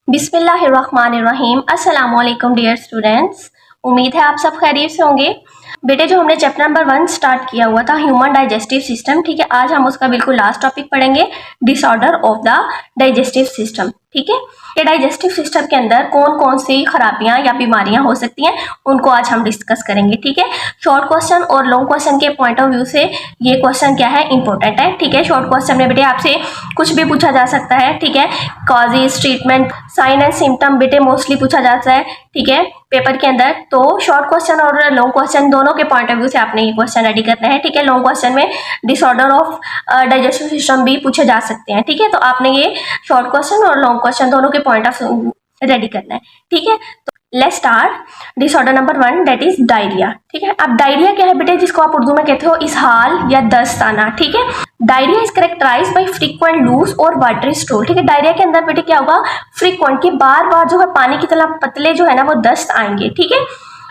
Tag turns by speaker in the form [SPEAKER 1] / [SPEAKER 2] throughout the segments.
[SPEAKER 1] बिस्मिल्लाहिर्रहमानिर्रहीम। अस्सलाम वालेकुम डियर स्टूडेंट्स, उम्मीद है आप सब खैरियत से होंगे। बेटे जो हमने चैप्टर नंबर 1 स्टार्ट किया हुआ था ह्यूमन डाइजेस्टिव सिस्टम, ठीक है, आज हम उसका बिल्कुल लास्ट टॉपिक पढ़ेंगे, disorder of the digestive system. ठीक है, ये डाइजेस्टिव सिस्टम के अंदर कौन कौन सी खराबियां या बीमारियां हो सकती हैं उनको आज हम डिस्कस करेंगे। ठीक है, शॉर्ट क्वेश्चन और लॉन्ग क्वेश्चन के पॉइंट ऑफ व्यू से ये क्वेश्चन क्या है, इंपॉर्टेंट है। ठीक है, शॉर्ट क्वेश्चन में बेटे आपसे कुछ भी पूछा जा सकता है। ठीक है, causes, treatment, sign and symptom बेटे मोस्टली पूछा जाता है। ठीक है, पेपर के अंदर। तो शॉर्ट क्वेश्चन और लॉन्ग क्वेश्चन दोनों के पॉइंट ऑफ व्यू से आपने ये क्वेश्चन रेडी करना है। ठीक है, लॉन्ग क्वेश्चन में डिसऑर्डर ऑफ डाइजेस्टिव सिस्टम भी पूछे जा सकते हैं। ठीक है, तो आपने ये शॉर्ट क्वेश्चन और लॉन्ग क्वेश्चन दोनों के पॉइंट ऑफ व्यू रेडी करना है। ठीक है, तो let's start disorder number 1, that is diarrhoea. ठीक है, अब डायरिया क्या है बेटे, जिसको आप उर्दू में कहते हो इसहाल या दस्त आना। ठीक है, diarrhoea is characterised by frequent loose और वाटरी स्टूल। ठीक है, डायरिया के अंदर बेटे क्या होगा, फ्रीक्वेंट की बार बार जो है पानी की तरह पतले जो है ना वो दस्त आएंगे। ठीक है,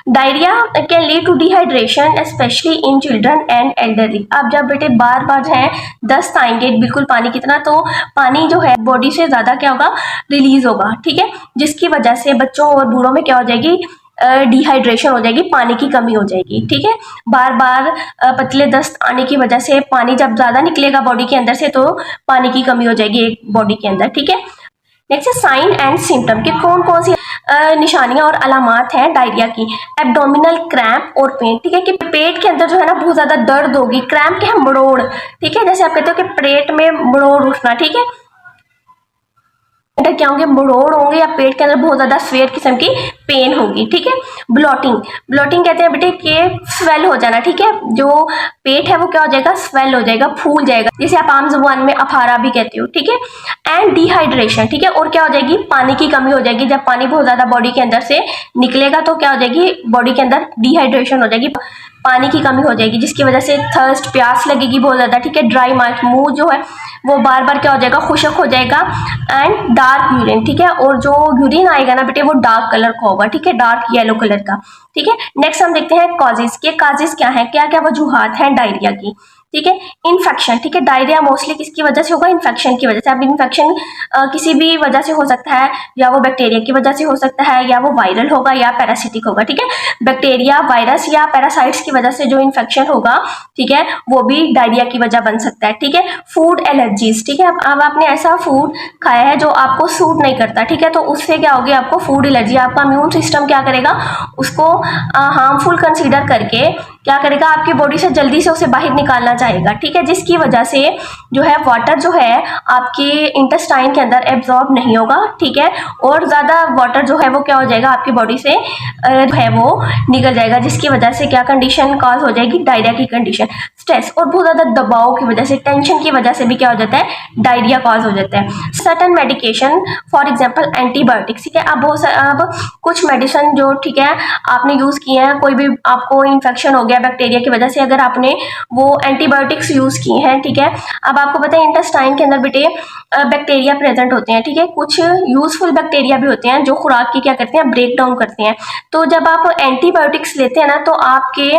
[SPEAKER 1] diarrhoea can lead to dehydration specially in children and elderly. अब जब बेटे बार बार जो है दस्त आएंगे बिल्कुल पानी की तरह, तो पानी जो है बॉडी से ज़्यादा क्या होगा, रिलीज होगा। ठीक है, जिसकी वजह से बच्चों और बूढ़ों में क्या हो जाएगी, डिहाइड्रेशन हो जाएगी, पानी की कमी हो जाएगी। ठीक है, बार बार पतले दस्त आने की वजह से पानी जब ज़्यादा निकलेगा बॉडी के अंदर से तो पानी की कमी हो जाएगी एक बॉडी के अंदर। ठीक है, नेक्स्ट है साइन एंड सिम्टम, कि कौन कौन सी निशानियां और अलामात हैं डायरिया की। एब्डोमिनल क्रैम्प और पेन। ठीक है, कि पेट के अंदर जो है ना बहुत ज्यादा दर्द होगी। क्रैम्प क्या है, मरोड़। ठीक है, जैसे आप कहते हो कि पेट में मरोड़ उठना। ठीक है, क्या होंगे, मरोड़ होंगे या पेट के अंदर बहुत ज्यादा स्वेयर किस्म की पेन होगी। ठीक है, ब्लॉटिंग। ब्लॉटिंग कहते हैं बेटे कि स्वेल हो जाना। ठीक है, जो पेट है वो क्या हो जाएगा, स्वेल हो जाएगा, फूल जाएगा, जिसे आप आम जुबान में अफारा भी कहते हो। ठीक है, एंड डिहाइड्रेशन। ठीक है, और क्या हो जाएगी, पानी की कमी हो जाएगी। जब पानी बहुत ज्यादा बॉडी के अंदर से निकलेगा तो क्या हो जाएगी, बॉडी के अंदर डिहाइड्रेशन हो जाएगी, पानी की कमी हो जाएगी, जिसकी वजह से थर्स्ट, प्यास लगेगी बहुत ज्यादा। ठीक है, ड्राई माउथ, मुंह जो है वो बार बार क्या हो जाएगा, खुशक हो जाएगा। And dark urine. ठीक है, और जो यूरिन आएगा ना बेटे वो डार्क कलर का होगा। ठीक है, डार्क येलो कलर का। ठीक है, नेक्स्ट हम देखते हैं कॉजेज के। कॉजेज क्या है, क्या क्या वजूहात हैं डायरिया की। ठीक है, इन्फेक्शन। ठीक है, डायरिया मोस्टली किसकी वजह से होगा, इन्फेक्शन की वजह से। अब इन्फेक्शन किसी भी वजह से हो सकता है, या वो बैक्टीरिया की वजह से हो सकता है, या वो वायरल होगा या पैरासिटिक होगा। ठीक है, बैक्टीरिया, वायरस या पैरासाइट्स की वजह से जो इन्फेक्शन होगा, ठीक है, वो भी डायरिया की वजह बन सकता है। ठीक है, फूड एलर्जीज। ठीक है, अब आपने ऐसा फूड खाया है जो आपको सूट नहीं करता। ठीक है, तो उससे क्या होगी, आपको फूड एलर्जी। आपका इम्यून सिस्टम क्या करेगा, उसको हार्मफुल कंसीडर करके क्या करेगा, आपकी बॉडी से जल्दी से उसे बाहर निकालना चाहेगा। ठीक है, जिसकी वजह से जो है वाटर जो है आपके इंटेस्टाइन के अंदर एब्जॉर्ब नहीं होगा। ठीक है, और ज़्यादा वाटर जो है वो क्या हो जाएगा, आपकी बॉडी से जो है वो निकल जाएगा, जिसकी वजह से क्या कंडीशन कॉज हो जाएगी, डायरिया की कंडीशन। स्ट्रेस और बहुत ज़्यादा दबाव की वजह से, टेंशन की वजह से भी क्या हो जाता है, डायरिया कॉज हो जाता है। Certain medication, for example antibiotics. ठीक है, अब कुछ मेडिसिन जो, ठीक है, आपने यूज़ किए हैं, कोई भी आपको इन्फेक्शन हो गया बैक्टीरिया की वजह से, अगर आपने वो एंटीबायोटिक्स यूज किए हैं। ठीक है, अब आपको पता है इंटेस्टाइन के अंदर बेटे बैक्टीरिया प्रेजेंट होते हैं। ठीक है, कुछ यूजफुल बैक्टीरिया भी होते हैं जो खुराक की क्या करते हैं, ब्रेक डाउन करते हैं। तो जब आप एंटीबायोटिक्स लेते हैं ना, तो आपके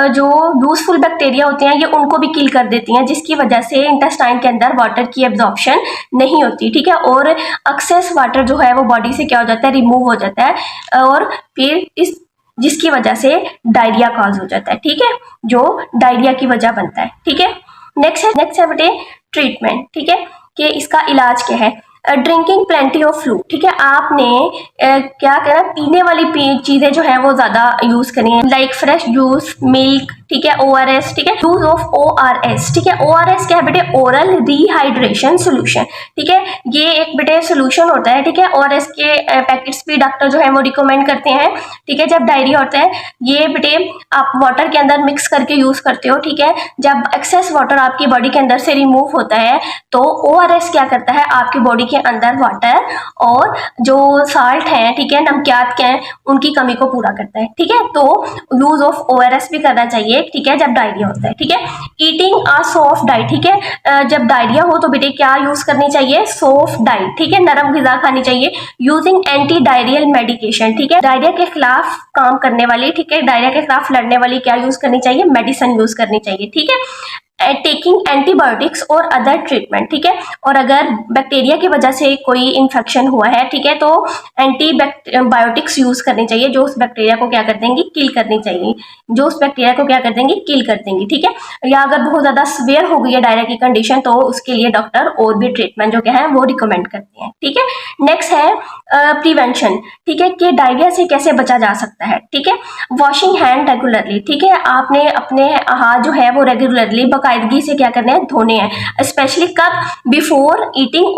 [SPEAKER 1] जो यूजफुल बैक्टीरिया होते हैं ये उनको भी किल कर देती हैं, जिसकी वजह से इंटेस्टाइन के अंदर वाटर की एब्जॉर्प्शन नहीं होती। ठीक है, और एक्सेस वाटर जो है वो बॉडी से क्या हो जाता है, रिमूव हो जाता है, और फिर इस जिसकी वजह से डायरिया कॉज हो जाता है। ठीक है, जो डायरिया की वजह बनता है। ठीक है, नेक्स्ट है बेटे ट्रीटमेंट। ठीक है, कि इसका इलाज क्या है, ड्रिंकिंग प्लेंटी ऑफ फ्लूइड। ठीक है, आपने क्या करना, पीने वाली चीजें जो है वो ज्यादा यूज करनी है, लाइक फ्रेश जूस, मिल्क। ठीक है, ORS। ठीक है, यूज ऑफ ORS। ठीक है, ORS क्या है बेटे, ओरल रिहाइड्रेशन सोल्यूशन। ठीक है, ये एक बेटे सोल्यूशन होता है। ठीक है, ORS के पैकेट्स भी डॉक्टर जो है वो रिकमेंड करते हैं। ठीक है, जब डायरिया होता है ये बेटे आप वाटर के अंदर मिक्स करके यूज करते हो। ठीक है, जब एक्सेस वाटर आपकी बॉडी के अंदर से रिमूव होता है तो ORS क्या करता है, आपकी बॉडी के अंदर वाटर और जो साल्ट है, ठीक है, नमकियात के हैं, उनकी कमी को पूरा करता है। ठीक है, तो यूज ऑफ ORS भी करना चाहिए। ठीक है, जब डायरिया होता है। ठीक है, ईटिंग अ सॉफ्ट डाइट। ठीक है, जब डायरिया हो तो बेटे क्या यूज करनी चाहिए, सॉफ्ट डाइट। ठीक है, नरम गिजा खानी चाहिए। Using anti diarrhoeal medication. ठीक है, डायरिया के खिलाफ काम करने वाली, ठीक है, डायरिया के खिलाफ लड़ने वाली क्या यूज करनी चाहिए, मेडिसिन यूज करनी चाहिए। ठीक है, टेकिंग एंटीबायोटिक्स और अदर ट्रीटमेंट, ठीक है। और अगर बैक्टीरिया की वजह से कोई इन्फेक्शन हुआ है, ठीक है, तो एंटीबायोटिक्स यूज करनी चाहिए जो उस बैक्टीरिया को क्या कर देंगी, किल करनी चाहिए, जो उस बैक्टीरिया को क्या कर देंगी, किल कर देंगी, ठीक है। या अगर बहुत ज्यादा सीवियर हो गई है डायरिया की कंडीशन तो उसके लिए डॉक्टर और भी ट्रीटमेंट जो क्या है वो रिकमेंड करते हैं, ठीक है। नेक्स्ट है प्रिवेंशन, ठीक है, कि डायरिया से कैसे बचा जा सकता है, ठीक है। वॉशिंग हैंड रेगुलरली, ठीक है, आपने अपने हाथ जो है वो रेगुलरली बाकायदगी से क्या करने हैं, धोने हैं। स्पेशली कब, बिफोर ईटिंग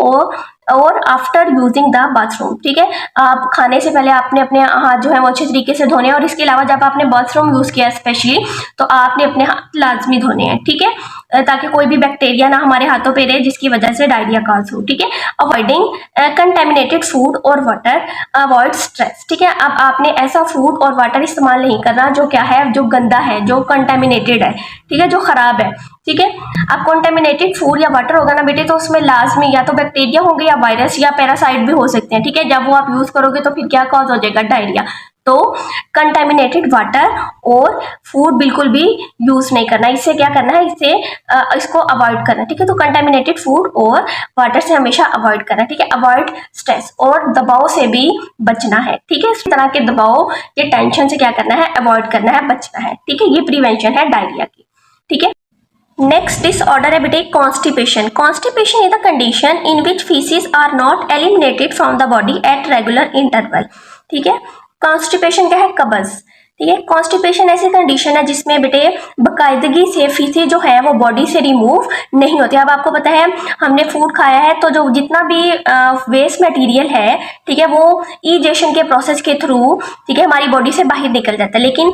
[SPEAKER 1] और आफ्टर यूजिंग द बाथरूम, ठीक है। आप खाने से पहले आपने अपने हाथ जो है वो अच्छे तरीके से धोने हैं, और इसके अलावा जब आपने बाथरूम यूज किया स्पेशली तो आपने अपने हाथ लाजमी धोने हैं, ठीक है, ताकि कोई भी बैक्टीरिया ना हमारे हाथों पे रहे जिसकी वजह से डायरिया काज हो, ठीक है। अवॉइडिंग कंटेमिनेटेड फूड और वाटर, अवॉइड स्ट्रेस, ठीक है। अब आपने ऐसा फूड और वाटर इस्तेमाल नहीं करना जो क्या है, जो गंदा है, जो कंटेमिनेटेड है, ठीक है, जो खराब है, ठीक है। अब कंटेमिनेटेड फूड या वाटर होगा ना बेटे तो उसमें लाजमी या तो बैक्टीरिया होंगे या वायरस या पैरासाइट भी हो सकते हैं, ठीक है। जब वो आप यूज करोगे तो फिर क्या कॉज हो जाएगा, डायरिया। तो कंटेमिनेटेड वाटर और फूड बिल्कुल भी यूज नहीं करना, इससे क्या करना है, इसको अवॉइड करना, ठीक है। तो कंटेमिनेटेड फूड और वाटर से हमेशा अवॉइड करना, ठीक है। अवॉइड स्ट्रेस, और दबाव से भी बचना है, ठीक है। इस तरह के दबाव या टेंशन से क्या करना है, अवॉइड करना है, बचना है, ठीक है। ये प्रिवेंशन है डायरिया की, ठीक है। नेक्स्ट डिसऑर्डर है बेटे constipation. Constipation is the condition in which faeces are not eliminated from the body at regular interval, ठीक है। कॉन्स्टिपेशन क्या है, कब्ज, ठीक है। कॉन्स्टिपेशन ऐसी कंडीशन है जिसमें बेटे बाकायदगी से फीसें जो है वो बॉडी से रिमूव नहीं होती। अब आपको पता है हमने फूड खाया है तो जो जितना भी वेस्ट मटेरियल है, ठीक है, वो इजेशन के प्रोसेस के थ्रू, ठीक है, हमारी बॉडी से बाहर निकल जाता है। लेकिन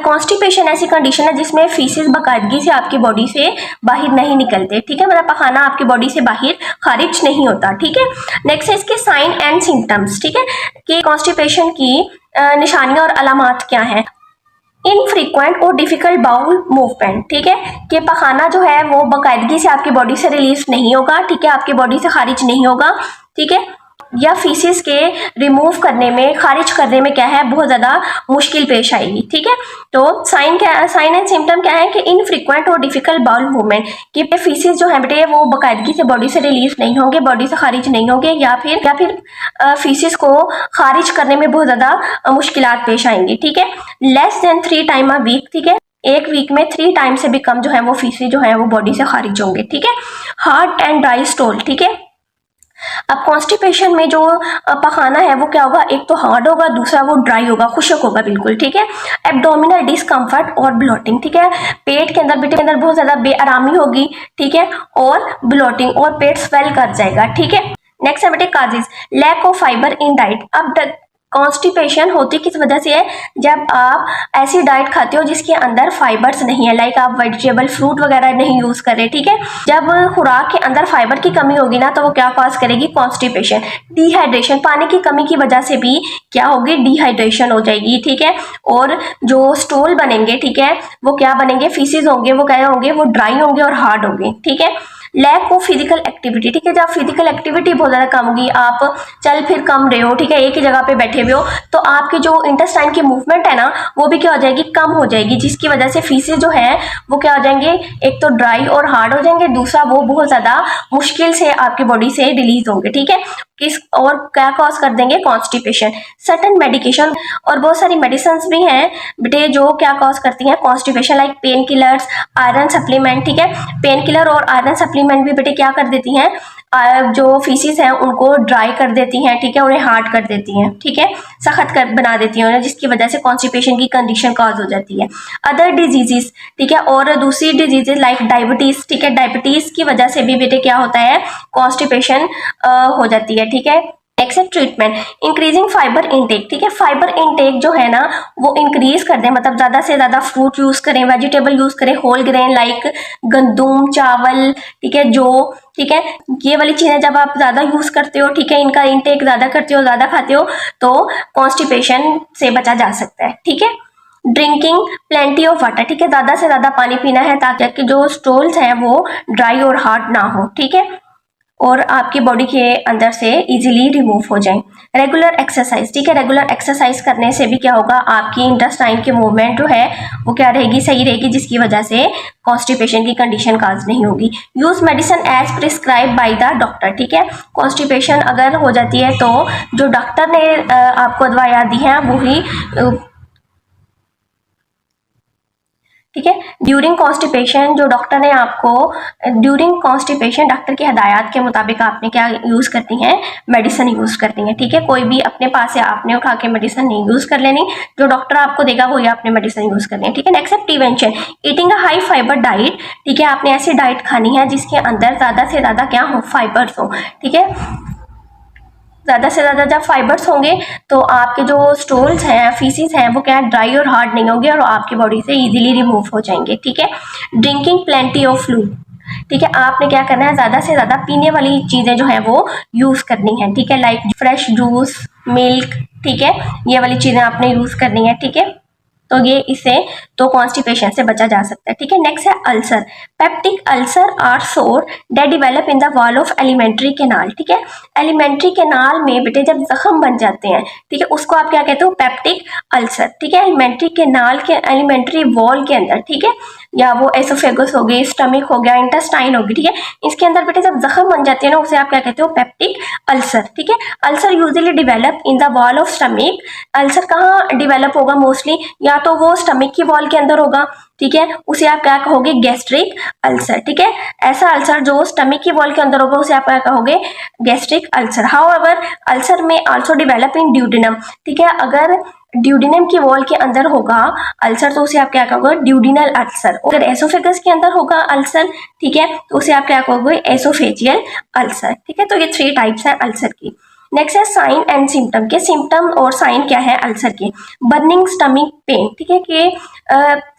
[SPEAKER 1] कॉन्स्टिपेशन ऐसी कंडीशन है जिसमें फीसेस बाकायदगी से आपकी बॉडी से बाहर नहीं निकलते, ठीक है, मतलब पखाना आपकी बॉडी से बाहर खारिज नहीं होता, ठीक है। नेक्स्ट है इसके साइन एंड सिम्टम्स, ठीक है, कि कॉन्स्टिपेशन की निशानियां और अलामात क्या है। इनफ्रीक्वेंट और डिफिकल्ट बाउल मूवमेंट, ठीक है, कि पखाना जो है वो बाकायदगी से आपकी बॉडी से रिलीज नहीं होगा, ठीक है, आपकी बॉडी से खारिज नहीं होगा, ठीक है, या फीसिस के रिमूव करने में, खारिज करने में क्या है, बहुत ज़्यादा मुश्किल पेश आएगी, ठीक है। तो साइन एंड सिम्टम क्या है कि इनफ्रीक्वेंट और डिफिकल्ट बाउल मूवमेंट, कि फीसिस जो है बेटे वो बाकायदगी से बॉडी से रिलीज नहीं होंगे, बॉडी से खारिज नहीं होंगे, या फिर फीसिस को खारिज करने में बहुत ज़्यादा मुश्किलात पेश आएंगी, ठीक है। Less than 3 time a week, ठीक है, एक वीक में 3 टाइम से भी कम जो है वो फीसिस जो है वो बॉडी से खारिज होंगे, ठीक है। हार्ड एंड ड्राई स्टूल, ठीक है। अब कॉन्स्टिपेशन में जो पखाना है वो क्या होगा, एक तो हार्ड होगा, दूसरा वो ड्राई होगा, खुशक होगा बिल्कुल, ठीक है। एब्डोमिनल डिस्कम्फर्ट और ब्लोटिंग, ठीक है, पेट के अंदर बहुत ज्यादा बेआरामी होगी, ठीक है, और ब्लोटिंग, और पेट स्वेल कर जाएगा, ठीक है। नेक्स्ट है बेटे causes, lack of fibre in diet. अब कॉन्स्टिपेशन होती किस वजह से है, जब आप ऐसी डाइट खाते हो जिसके अंदर फाइबर्स नहीं है, लाइक आप वेजिटेबल फ्रूट वगैरह नहीं यूज करें, ठीक है। जब खुराक के अंदर फाइबर की कमी होगी ना तो वो क्या कॉज करेगी, कॉन्स्टिपेशन। डिहाइड्रेशन, पानी की कमी की वजह से भी क्या होगी, डिहाइड्रेशन हो जाएगी, ठीक है। और जो स्टूल बनेंगे, ठीक है, वो क्या बनेंगे, फीसिस होंगे, वो क्या होंगे, वो ड्राई होंगे और हार्ड होंगे, ठीक है। लैक ऑफ फिजिकल एक्टिविटी, ठीक है, जब फिजिकल एक्टिविटी बहुत ज़्यादा कम होगी, आप चल फिर कम रहे हो, ठीक है, एक ही जगह पे बैठे हुए हो, तो आपकी जो इंटेस्टाइन की मूवमेंट है ना वो भी क्या हो जाएगी, कम हो जाएगी, जिसकी वजह से फीसेस जो है वो क्या हो जाएंगे, एक तो ड्राई और हार्ड हो जाएंगे, दूसरा वो बहुत ज़्यादा मुश्किल से आपकी बॉडी से रिलीज होंगे, ठीक है। किस और क्या कॉज कर देंगे, कॉन्स्टिपेशन। सर्टन मेडिकेशन और बहुत सारी मेडिसिन भी हैं बेटे जो क्या कॉज करती हैं, constipation, like pain killers, iron supplement, ठीक है। पेन किलर और आयरन सप्लीमेंट भी बेटे क्या कर देती हैं, जो फीसिस हैं उनको ड्राई कर देती हैं, ठीक है, उन्हें हार्ड कर देती हैं, ठीक है, सख्त कर बना देती हैं उन्हें, जिसकी वजह से कॉन्स्टिपेशन की कंडीशन कॉज हो जाती है। अदर डिजीजेस, ठीक है, और दूसरी डिजीजेस लाइक डायबिटीज, ठीक है, डायबिटीज की वजह से भी बेटे क्या होता है, कॉन्स्टिपेशन हो जाती है, ठीक है। Except treatment, increasing fibre intake, ठीक है, फाइबर इनटेक जो है ना वो इंक्रीज कर दें, मतलब ज्यादा से ज्यादा फ्रूट यूज करें, वेजिटेबल यूज करें, होल ग्रेन लाइक गंदुम, चावल, ठीक है, जो, ठीक है, ये वाली चीजें जब आप ज्यादा यूज करते हो, ठीक है, इनका इनटेक ज्यादा करते हो, ज्यादा खाते हो, तो कॉन्स्टिपेशन से बचा जा सकता है, ठीक है। ड्रिंकिंग प्लेंटी ऑफ वाटर, ठीक है, ज्यादा से ज्यादा पानी पीना है ताकि जो स्टूल्स हैं वो ड्राई और हार्ड ना हो, ठीक है। और आपकी बॉडी के अंदर से इजीली रिमूव हो जाएं। रेगुलर एक्सरसाइज, ठीक है, रेगुलर एक्सरसाइज करने से भी क्या होगा, आपकी इंटेस्टाइन की मूवमेंट जो है वो क्या रहेगी, सही रहेगी, जिसकी वजह से कॉन्स्टिपेशन की कंडीशन काज नहीं होगी। Use medicine as prescribe by the doctor, ठीक है, कॉन्स्टिपेशन अगर हो जाती है तो जो डॉक्टर ने आपको दवाइयाँ दी हैं वही, ठीक है। ड्यूरिंग कॉन्स्टिपेशन जो डॉक्टर ने आपको, ड्यूरिंग कॉन्स्टिपेशन डॉक्टर की हदायत के मुताबिक आपने क्या यूज़ करती हैं, मेडिसिन यूज़ करती हैं, ठीक है। कोई भी अपने पास से आपने उठा के मेडिसिन नहीं यूज़ कर लेनी, जो डॉक्टर आपको देगा वही आपने मेडिसिन यूज़ करनी है, ठीक है। नेक्स्ट है prevention, eating a high fibre diet, ठीक है, आपने ऐसी डाइट खानी है जिसके अंदर ज़्यादा से ज़्यादा क्या हो, फाइबर्स हो, ठीक है। ज़्यादा से ज़्यादा जब फाइबर्स होंगे तो आपके जो स्टूल्स हैं, फीसिस हैं, वो क्या ड्राई और हार्ड नहीं होंगे और आपकी बॉडी से इजीली रिमूव हो जाएंगे, ठीक है। ड्रिंकिंग प्लेंटी ऑफ फ्लूइड, ठीक है, आपने क्या करना है, ज़्यादा से ज़्यादा पीने वाली चीज़ें जो है वो यूज़ करनी है, ठीक है, लाइक फ्रेश जूस, मिल्क, ठीक है, ये वाली चीज़ें आपने यूज़ करनी है, ठीक है। तो ये इससे तो कॉन्स्टिपेशन से बचा जा सकता है, ठीक है। नेक्स्ट है अल्सर, पेप्टिक अल्सर आर सोर that develop in the wall of alimentary canal, ठीक है। एलिमेंट्री कैनाल में बेटे जब जख्म बन जाते हैं, ठीक है, उसको आप क्या कहते हो, पेप्टिक अल्सर, ठीक है। एलिमेंट्री कैनाल के, एलिमेंट्री वॉल के अंदर, ठीक है, या वो एसोफेगस हो गई, स्टमक हो गया, इंटेस्टाइन होगी, ठीक है, इसके अंदर बेटे जब जख्म बन जाती है ना, उसे आप क्या कहते हो, पेप्टिक अल्सर, ठीक है। Ulcer usually develop in the wall of stomach, ulcer कहाँ डिवेलप होगा मोस्टली, या तो वो स्टमक की वॉल के अंदर होगा, ठीक है, उसे आप क्या कहोगे, गैस्ट्रिक अल्सर, ठीक है। ऐसा अल्सर जो स्टमक की वॉल के अंदर होगा उसे आप क्या कहोगे, गैस्ट्रिक अल्सर। हाउएवर अल्सर में आल्सो डेवलप इन ड्यूडिनम, ठीक है, अगर ड्यूडिनम की वॉल के अंदर होगा अल्सर तो उसे आप क्या कहोगे, ड्यूडिनल अल्सर। अगर एसोफेगस के अंदर होगा अल्सर, ठीक है, तो उसे आप क्या कहोगे, एसोफेजियल अल्सर, ठीक है। तो ये 3 टाइप्स हैं अल्सर की। नेक्स्ट है साइन एंड सिम्टम के, सिम्टम और साइन क्या है अल्सर के, बर्निंग स्टमक पेन, ठीक है, कि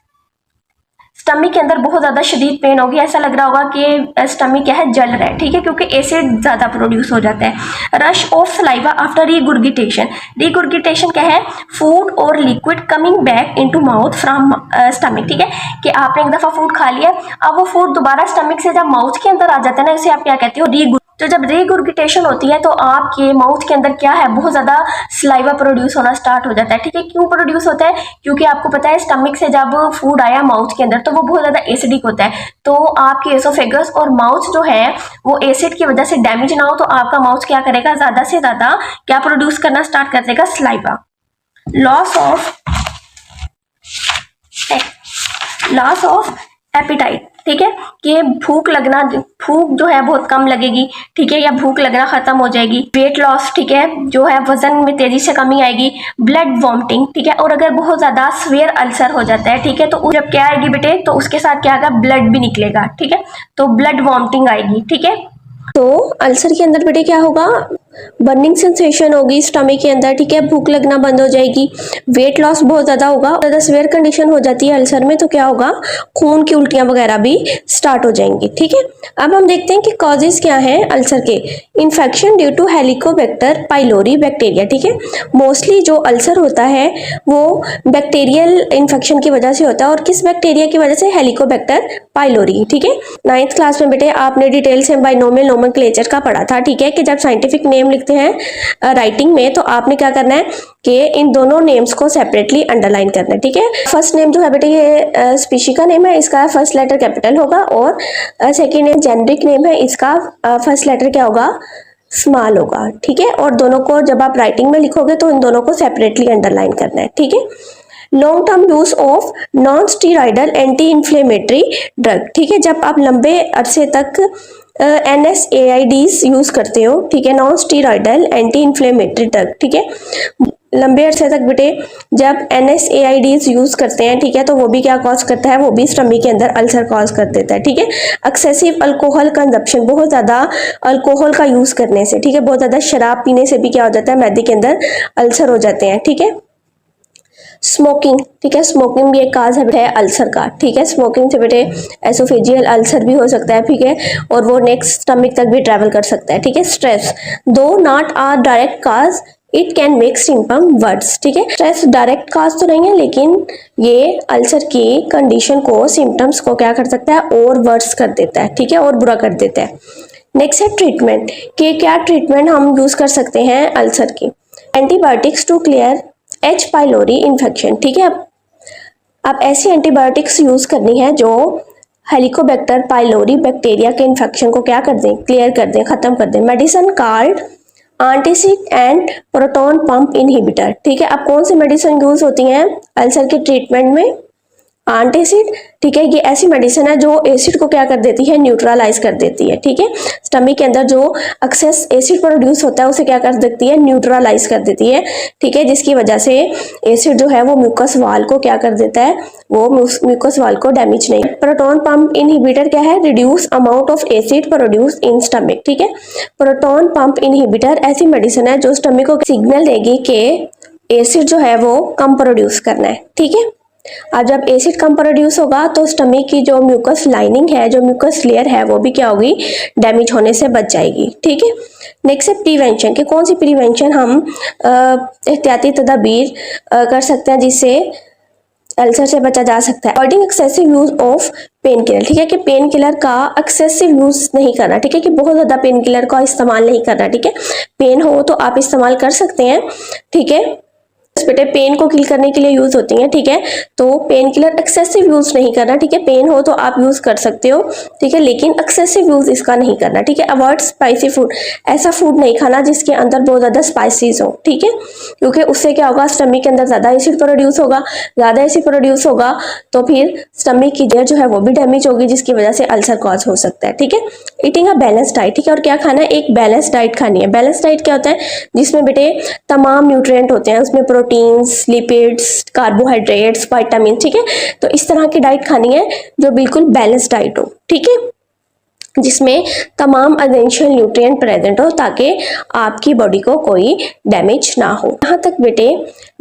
[SPEAKER 1] स्टमक के अंदर बहुत ज़्यादा शदीद पेन होगी, ऐसा लग रहा होगा कि स्टमक क्या है, जल रहा है, ठीक है, क्योंकि एसिड ज़्यादा प्रोड्यूस हो जाता है। रश ऑफ सलाइवा आफ्टर रिगुर्गिटेशन, रिगुर्गिटेशन क्या है, फूड और liquid coming back into mouth from stomach, ठीक है, कि आपने एक दफ़ा फूड खा लिया, अब वो फूड दोबारा स्टमक से जब माउथ के अंदर आ जाता है ना, उसे आप क्या कहते हो, तो जब रिगुर्गिटेशन होती है तो आपके माउथ के अंदर क्या है, बहुत ज़्यादा सलाइवा प्रोड्यूस होना स्टार्ट हो जाता है, ठीक है। क्यों प्रोड्यूस होता है, क्योंकि आपको पता है स्टमक से जब फूड आया माउथ के अंदर तो वो बहुत ज़्यादा एसिडिक होता है, तो आपके एसोफेगस और माउथ जो है वो एसिड की वजह से डैमेज ना हो, तो आपका माउथ क्या करेगा, ज़्यादा से ज़्यादा क्या प्रोड्यूस करना स्टार्ट कर देगा, सलाइवा। लॉस ऑफ एपिटाइट, ठीक है, कि भूख लगना, भूख जो है बहुत कम लगेगी, ठीक है, या भूख लगना खत्म हो जाएगी। वेट लॉस, ठीक है, जो है वजन में तेजी से कमी आएगी। ब्लड वॉमिटिंग, ठीक है, और अगर बहुत ज्यादा स्वेयर अल्सर हो जाता है, ठीक है, तो जब क्या आएगी बेटे, तो उसके साथ क्या आएगा, ब्लड भी निकलेगा, ठीक है, तो ब्लड वॉमिटिंग आएगी, ठीक है। तो अल्सर के अंदर बेटे क्या होगा, बर्निंग सेंसेशन होगी स्टमक के अंदर, ठीक है, भूख लगना बंद हो जाएगी, वेट लॉस बहुत ज़्यादा होगा, ज़्यादा सीवियर कंडीशन हो जाती है अल्सर में तो क्या होगा, खून की उल्टियाँ वगैरह भी स्टार्ट हो जाएंगी, ठीक है। अब हम देखते हैं कि कॉजेज क्या है अल्सर के। Infection due to Helicobacter pylori bacteria, ठीक है, मोस्टली जो अल्सर होता है वो बैक्टीरियल इन्फेक्शन की वजह से होता है, और किस बैक्टीरिया की वजह से, हेलिकोबैक्टर पाइलोरी, ठीक है। 9th क्लास में बेटे आपने डिटेल से बाइनोमियल नोमेनक्लेचर का पढ़ा था, ठीक है, कि जब साइंटिफिक नेम लिखते हैं राइटिंग में तो आपने क्या करना है कि इन दोनों नेम्स को सेपरेटली अंडरलाइन करना है, ठीक है। फर्स्ट नेम जो है बेटे ये स्पीशी का नेम है, इसका फर्स्ट लेटर कैपिटल होगा, और सेकेंड नेम जेनरिक नेम है, इसका फर्स्ट लेटर क्या होगा, स्मॉल होगा, ठीक है। और दोनों को जब आप राइटिंग में लिखोगे तो इन दोनों को सेपरेटली अंडरलाइन करना है, ठीक है। Long term use of non steroidal anti inflammatory drug, ठीक है, जब आप लंबे अरसे तक NSAIDs यूज करते हो, ठीक है, non steroidal anti inflammatory drug, ठीक है, लंबे अरसे तक बेटे जब NSAIDs यूज करते हैं, ठीक है, तो वो भी क्या कॉज करता है, वो भी स्टमक के अंदर अल्सर कॉज कर देता है, ठीक है। एक्सेसिव अल्कोहल कंजप्शन, बहुत ज्यादा अल्कोहल का यूज करने से, ठीक है, बहुत ज्यादा शराब पीने से भी क्या हो जाता है, मैदे के अंदर अल्सर हो जाते हैं, ठीक है। स्मोकिंग, ठीक है, स्मोकिंग भी एक काज है अल्सर का, ठीक है, स्मोकिंग से बेटे एसोफेजियल अल्सर भी हो सकता है, ठीक है, और वो नेक्स्ट स्टमक तक भी ट्रैवल कर सकता है, ठीक है। Stress though not are direct cause it can make symptom worse, ठीक है, स्ट्रेस डायरेक्ट काज तो नहीं है लेकिन ये अल्सर की कंडीशन को, सिम्टम्स को क्या कर सकता है, और वर्ड्स कर देता है, ठीक है, और बुरा कर देता है। नेक्स्ट है ट्रीटमेंट, कि क्या ट्रीटमेंट हम यूज़ कर सकते हैं अल्सर की। Antibiotics to clear H pylori infection, ठीक है। अब ऐसी एंटीबायोटिक्स यूज़ करनी है जो हेलिकोबैक्टर पाइलोरी बैक्टीरिया के इन्फेक्शन को क्या कर दें, क्लियर कर दें, ख़त्म कर दें। Medicine card antacid and proton pump inhibitor, ठीक है। अब कौन सी मेडिसिन यूज़ होती हैं अल्सर के ट्रीटमेंट में, एंटासिड, ठीक है। ये ऐसी मेडिसिन है जो एसिड को क्या कर देती है, न्यूट्रलाइज कर देती है, ठीक है। स्टमक के अंदर जो एक्सेस एसिड प्रोड्यूस होता है उसे क्या कर देती है, न्यूट्रलाइज कर देती है, ठीक है। जिसकी वजह से एसिड जो है वो म्यूकस वाल को क्या कर देता है, वो म्यूकस वाल को डैमेज नहीं। प्रोटॉन पंप इनहिबिटर क्या है, reduce amount of acid produce in stomach, ठीक है। प्रोटॉन पंप इनहिबिटर ऐसी मेडिसिन है जो स्टमक को सिग्नल देगी कि एसिड जो है वो कम प्रोड्यूस करना है, ठीक है। अब जब एसिड कम प्रोड्यूस होगा तो स्टमक की जो म्यूकस लाइनिंग है, जो म्यूकस लेयर है, वो भी क्या होगी, डैमेज होने से बच जाएगी, ठीक है। नेक्स्ट है प्रिवेंशन, कि कौन सी प्रिवेंशन हम एहतियाती तदाबीर कर सकते हैं जिससे अल्सर से बचा जा सकता है। Avoiding excessive use of pain killer, ठीक है, कि पेन किलर का एक्सेसिव यूज नहीं करना, ठीक है, कि बहुत ज़्यादा पेन किलर का इस्तेमाल नहीं करना, ठीक है। पेन हो तो आप इस्तेमाल कर सकते हैं, ठीक है। बेटे पेन को किल करने के लिए यूज होती हैं, ठीक है। तो पेन किलर एक्सेसिव यूज नहीं करना, ठीक है। पेन हो तो आप यूज कर सकते हो, ठीक है, लेकिन एक्सेसिव यूज इसका नहीं करना, ठीक है। अवॉइड स्पाइसी फूड, ऐसा फूड नहीं खाना जिसके अंदर बहुत ज्यादा स्पाइसीज हो, ठीक है, क्योंकि उससे क्या होगा, स्टमक के अंदर ज्यादा एसिड प्रोड्यूस होगा, ज्यादा एसिड प्रोड्यूस होगा तो फिर स्टमक की लेयर जो है वो भी डैमेज होगी, जिसकी वजह से अल्सर कॉज हो सकता है, ठीक है। ईटिंग अ बैलेंस डाइट, ठीक है, और क्या खाना है, एक बैलेंस डाइट खानी है। बैलेंस डाइट क्या होता है, जिसमें बेटे तमाम न्यूट्रिएंट होते हैं, उसमें प्रोटीन्स, लिपिड्स, कार्बोहाइड्रेट्स, विटामिन, ठीक है। तो इस तरह की डाइट खानी है जो बिल्कुल बैलेंस डाइट हो, ठीक है, जिसमें तमाम एसेंशियल न्यूट्रिएंट प्रेजेंट हो ताकि आपकी बॉडी को कोई डैमेज ना हो। यहाँ तक बेटे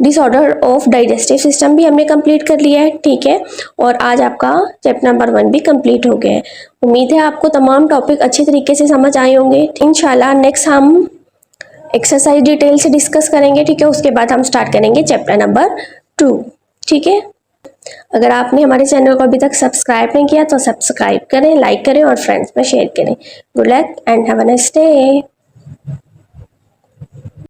[SPEAKER 1] डिसऑर्डर ऑफ डाइजेस्टिव सिस्टम भी हमने कंप्लीट कर लिया है, ठीक है। और आज आपका चैप्टर नंबर 1 भी कंप्लीट हो गया है। उम्मीद है आपको तमाम टॉपिक अच्छी तरीके से समझ आए होंगे। इंशाल्लाह नेक्स्ट हम एक्सरसाइज डिटेल से डिस्कस करेंगे, ठीक है। उसके बाद हम स्टार्ट करेंगे चैप्टर नंबर 2, ठीक है। अगर आपने हमारे चैनल को अभी तक सब्सक्राइब नहीं किया तो सब्सक्राइब करें, लाइक करें और फ्रेंड्स में शेयर करें। Good luck and have a nice day.